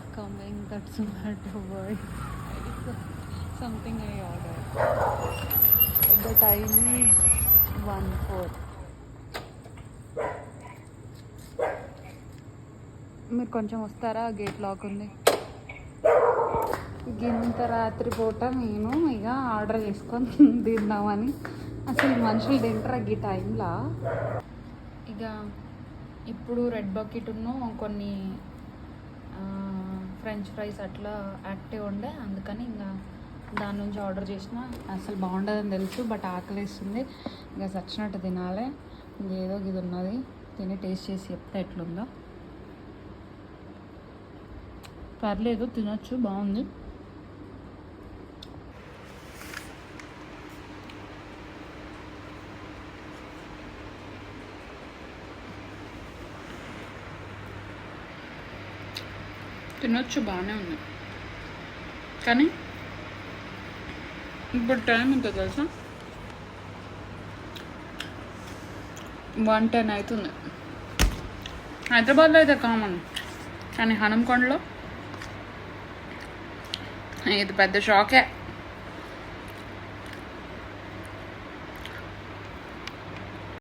is coming. That's Zomato boy. Something I ordered. The time is 1:04. మీరు కొంచెం వస్తారా? Gate lock ఉంది. ఇంత రాత్రి పూట నేను ఇక ఆర్డర్ చేసుకొని తిందామని. అసలు మనుషులు తింటారా ఈ టైంలో? ఇక ఇప్పుడు రెడ్ బకెట్ను కొన్ని ఫ్రెంచ్ ఫ్రైస్ అట్లా యాక్టివ్ ఉండే, అందుకని ఇంకా దాని నుంచి ఆర్డర్ చేసిన. అసలు బాగుండదని తెలుసు, బట్ ఆకలిస్తుంది. ఇంకా చచ్చినట్టు తినాలి. ఇంకేదో ఇది ఉన్నది, తిని టేస్ట్ చేసి చెప్తే ఎట్లుందో. పర్లేదు, తినొచ్చు, బాగుంది. తినొచ్చు, బాగానే ఉంది. కానీ ఇప్పుడు టైం ఎంత తెలుసా? 1:10 అవుతుంది. హైదరాబాద్లో అయితే కామన్, కానీ హనంకొండలో ఇది పెద్ద షాకే.